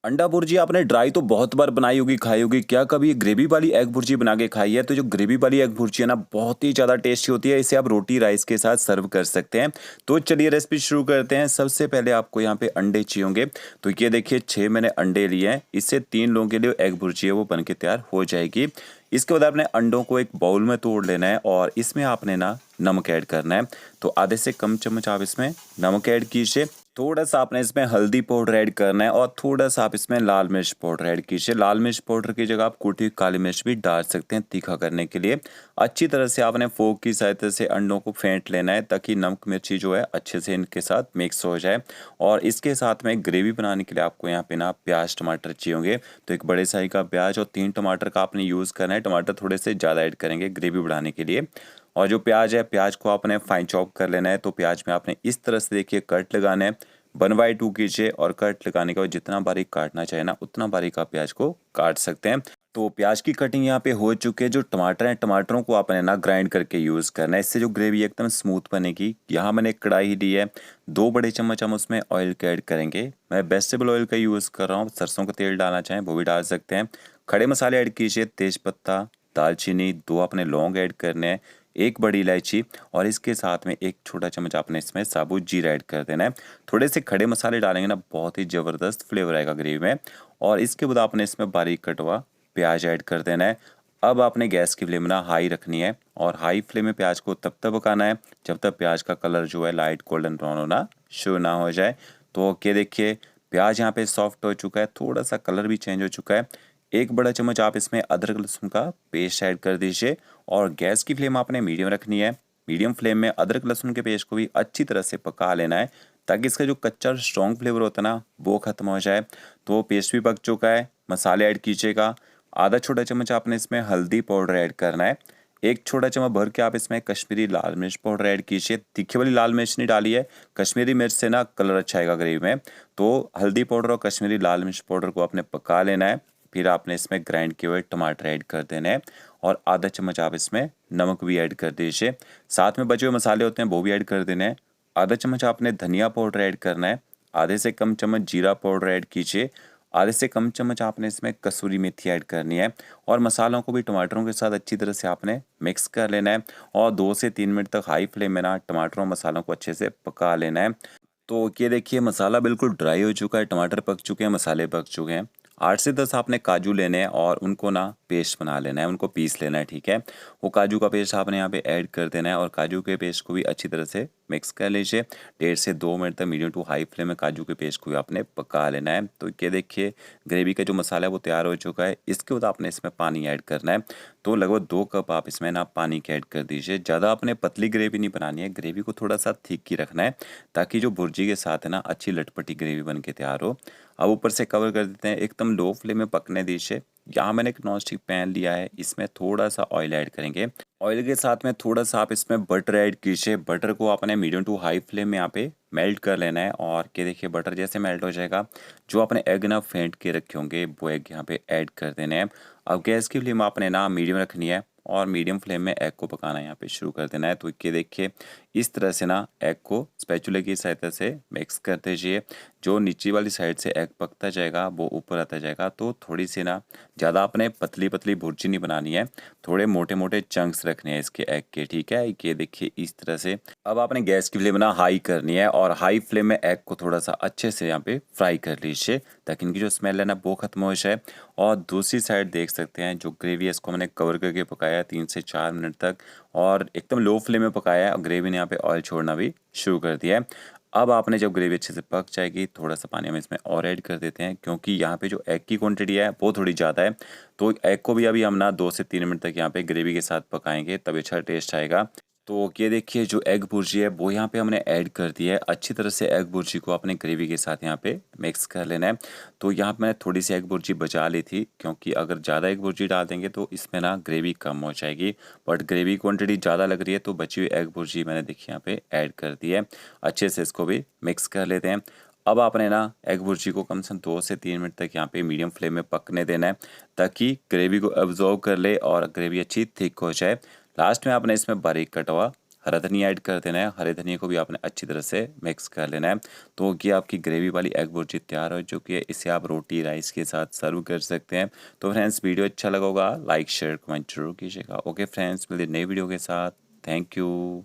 अंडा भुर्जी आपने ड्राई तो बहुत बार बनाई होगी, खाई होगी। क्या कभी ग्रेवी वाली एग भुर्जी बना के खाई है? तो जो ग्रेवी वाली एग भुर्जी है ना, बहुत ही ज़्यादा टेस्टी होती है। इसे आप रोटी राइस के साथ सर्व कर सकते हैं। तो चलिए रेसिपी शुरू करते हैं। सबसे पहले आपको यहाँ पे अंडे चाहिए होंगे। तो ये देखिए 6 मैंने अंडे लिए हैं। इससे 3 लोगों के लिए एग भुर्जी है वो बन के तैयार हो जाएगी। इसके बाद आपने अंडों को एक बाउल में तोड़ लेना है और इसमें आपने ना नमक ऐड करना है। तो आधे से कम चम्मच आप इसमें नमक ऐड कीजिए। थोड़ा सा आपने इसमें हल्दी पाउडर ऐड करना है और थोड़ा सा आप इसमें लाल मिर्च पाउडर ऐड कीजिए। लाल मिर्च पाउडर की जगह आप कुटी हुई काली मिर्च भी डाल सकते हैं तीखा करने के लिए। अच्छी तरह से आपने फोक की सहायता से अंडों को फेंट लेना है ताकि नमक मिर्ची जो है अच्छे से इनके साथ मिक्स हो जाए। और इसके साथ में ग्रेवी बनाने के लिए आपको यहाँ पे ना प्याज टमाटर चाहिए होंगे। तो एक बड़े साइज का प्याज और 3 टमाटर का आपने यूज़ करना है। टमाटर थोड़े से ज़्यादा ऐड करेंगे ग्रेवी बढ़ाने के लिए। और जो प्याज है, प्याज को आपने फाइन चॉप कर लेना है। तो प्याज में आपने इस तरह से देखिए कट लगाना है। 1/2 कीजिए और कट लगाने के बाद जितना बारीक काटना चाहे ना उतना बारीक आप प्याज को काट सकते हैं। तो प्याज की कटिंग यहाँ पे हो चुकी है। जो टमाटर हैं, टमाटरों को आपने ना ग्राइंड करके यूज़ करना है। इससे जो ग्रेवी एकदम स्मूथ बनेगी। यहाँ मैंने एक कढ़ाई ली है, 2 बड़े चम्मच हम उसमें ऑयल का ऐड करेंगे। मैं वेजिटेबल ऑयल का यूज़ कर रहा हूँ। सरसों का तेल डालना चाहें वो भी डाल सकते हैं। खड़े मसाले ऐड कीजिए, तेज़पत्ता, दालचीनी, 2 अपने लौंग ऐड करने हैं, 1 बड़ी इलायची और इसके साथ में 1 छोटा चम्मच आपने इसमें साबुत जीरा ऐड कर देना है। थोड़े से खड़े मसाले डालेंगे ना, बहुत ही ज़बरदस्त फ्लेवर आएगा ग्रेवी में। और इसके बाद आपने इसमें बारीक कटा हुआ प्याज ऐड कर देना है। अब आपने गैस की फ्लेम ना हाई रखनी है और हाई फ्लेम में प्याज को तब तक पकाना है जब तक प्याज का कलर जो है लाइट गोल्डन ब्राउन होना शुरू ना हो जाए। तो ओके, देखिए प्याज यहाँ पे सॉफ्ट हो चुका है, थोड़ा सा कलर भी चेंज हो चुका है। 1 बड़ा चम्मच आप इसमें अदरक लहसुन का पेस्ट ऐड कर दीजिए और गैस की फ्लेम आपने मीडियम रखनी है। मीडियम फ्लेम में अदरक लहसुन के पेस्ट को भी अच्छी तरह से पका लेना है ताकि इसका जो कच्चा और स्ट्रॉन्ग फ्लेवर होता है ना वो ख़त्म हो जाए। तो पेस्ट भी पक चुका है। मसाले ऐड कीजिएगा। आधा छोटा चम्मच आपने इसमें हल्दी पाउडर ऐड करना है। 1 छोटा चम्मच भर के आप इसमें कश्मीरी लाल मिर्च पाउडर ऐड कीजिए। तीखी वाली लाल मिर्च नहीं डाली है, कश्मीरी मिर्च से ना कलर अच्छा आएगा ग्रेवी में। तो हल्दी पाउडर और कश्मीरी लाल मिर्च पाउडर को आपने पका लेना है। फिर आपने इसमें ग्राइंड किए हुए टमाटर ऐड कर देने हैं और आधा चम्मच आप इसमें नमक भी ऐड कर दीजिए। साथ में बचे हुए मसाले होते हैं वो भी ऐड कर देने हैं। आधा चम्मच आपने धनिया पाउडर ऐड करना है। आधे से कम चम्मच जीरा पाउडर ऐड कीजिए। आधे से कम चम्मच आपने इसमें कसूरी मेथी ऐड करनी है और मसालों को भी टमाटरों के साथ अच्छी तरह से आपने मिक्स कर लेना है और 2 से 3 मिनट तक हाई फ्लेम में ना टमाटरों और मसालों को अच्छे से पका लेना है। तो ये देखिए मसाला बिल्कुल ड्राई हो चुका है, टमाटर पक चुके हैं, मसाले पक चुके हैं। 8 से 10 आपने काजू लेने हैं और उनको ना पेस्ट बना लेना है, उनको पीस लेना है, ठीक है। वो काजू का पेस्ट आपने यहाँ पे ऐड कर देना है और काजू के पेस्ट को भी अच्छी तरह से मिक्स कर लीजिए। 1.5 से 2 मिनट तक मीडियम टू हाई फ्लेम में काजू के पेस्ट को भी आपने पका लेना है। तो ये देखिए ग्रेवी का जो मसाला है वो तैयार हो चुका है। इसके बाद आपने इसमें पानी ऐड करना है। तो लगभग 2 कप आप इसमें ना पानी के ऐड कर दीजिए। ज़्यादा आपने पतली ग्रेवी नहीं बनानी है, ग्रेवी को थोड़ा सा थिक ही रखना है ताकि जो भुर्जी के साथ है ना अच्छी लटपटी ग्रेवी बन के तैयार हो। अब ऊपर से कवर कर देते हैं, एकदम लो फ्लेम में पकने दीजिए। यहाँ मैंने एक नॉन स्टिक पैन लिया है, इसमें थोड़ा सा ऑयल ऐड करेंगे। ऑयल के साथ में थोड़ा सा आप इसमें बटर ऐड कीजिए। बटर को आपने मीडियम टू हाई फ्लेम में यहाँ पे मेल्ट कर लेना है और ये देखिए बटर जैसे मेल्ट हो जाएगा, जो आपने एग ना फेंट के रखे होंगे वो एग यहाँ पे ऐड कर देने हैं। अब गैस की फ्लेम आपने ना मीडियम रखनी है और मीडियम फ्लेम में एग को पकाना यहाँ पे शुरू कर देना है। तो ये देखिए इस तरह से ना एग को स्पैचुला की सहायता से मिक्स कर दीजिए। जो नीचे वाली साइड से एग पकता जाएगा वो ऊपर आता जाएगा। तो थोड़ी सी ना ज़्यादा आपने पतली पतली भुर्जी नहीं बनानी है, थोड़े मोटे मोटे चंक्स रखने हैं इसके एग के, ठीक है। ये देखिए इस तरह से। अब आपने गैस की फ्लेम ना हाई करनी है और हाई फ्लेम में एग को थोड़ा सा अच्छे से यहाँ पे फ्राई कर लीजिए ताकि इनकी जो स्मेल है ना वो खत्म हो जाए। और दूसरी साइड देख सकते हैं जो ग्रेवी है इसको मैंने कवर करके पकाया 3 से 4 मिनट तक और एकदम लो फ्लेम में पकाया है और ग्रेवी ने यहाँ पे ऑयल छोड़ना भी शुरू कर दिया है। अब आपने जब ग्रेवी अच्छे से पक जाएगी थोड़ा सा पानी हम इसमें और ऐड कर देते हैं क्योंकि यहाँ पे जो एग की क्वांटिटी है वो थोड़ी ज़्यादा है। तो एग को भी अभी हम ना 2 से 3 मिनट तक यहाँ पे ग्रेवी के साथ पकाएंगे तभी अच्छा टेस्ट आएगा। तो ये देखिए जो एग भुर्जी है वो यहाँ पे हमने ऐड कर दी है। अच्छी तरह से एग भुर्जी को अपने ग्रेवी के साथ यहाँ पे मिक्स कर लेना है। तो यहाँ पे मैंने थोड़ी सी एग भुर्जी बचा ली थी क्योंकि अगर ज़्यादा एग भुर्जी डाल देंगे तो इसमें ना ग्रेवी कम हो जाएगी। बट ग्रेवी क्वांटिटी ज़्यादा लग रही है तो बची हुई एग भुर्जी मैंने देखिए यहाँ पे ऐड कर दी है। अच्छे से इसको भी मिक्स कर लेते हैं। अब आपने ना एग भुर्जी को कम से कम 2 से 3 मिनट तक यहाँ पे मीडियम फ्लेम में पकने देना है ताकि ग्रेवी को एब्जॉर्ब कर ले और ग्रेवी अच्छी थिक हो जाए। लास्ट में आपने इसमें बारीक कटा हुआ हरा धनिया ऐड कर देना है। हरे धनिया को भी आपने अच्छी तरह से मिक्स कर लेना है। तो कि आपकी ग्रेवी वाली एग भुर्जी तैयार हो चुकी है। इसे आप रोटी राइस के साथ सर्व कर सकते हैं। तो फ्रेंड्स वीडियो अच्छा लगा होगा लाइक शेयर कमेंट जरूर कीजिएगा। ओके फ्रेंड्स, मिलते नई वीडियो के साथ। Thank you.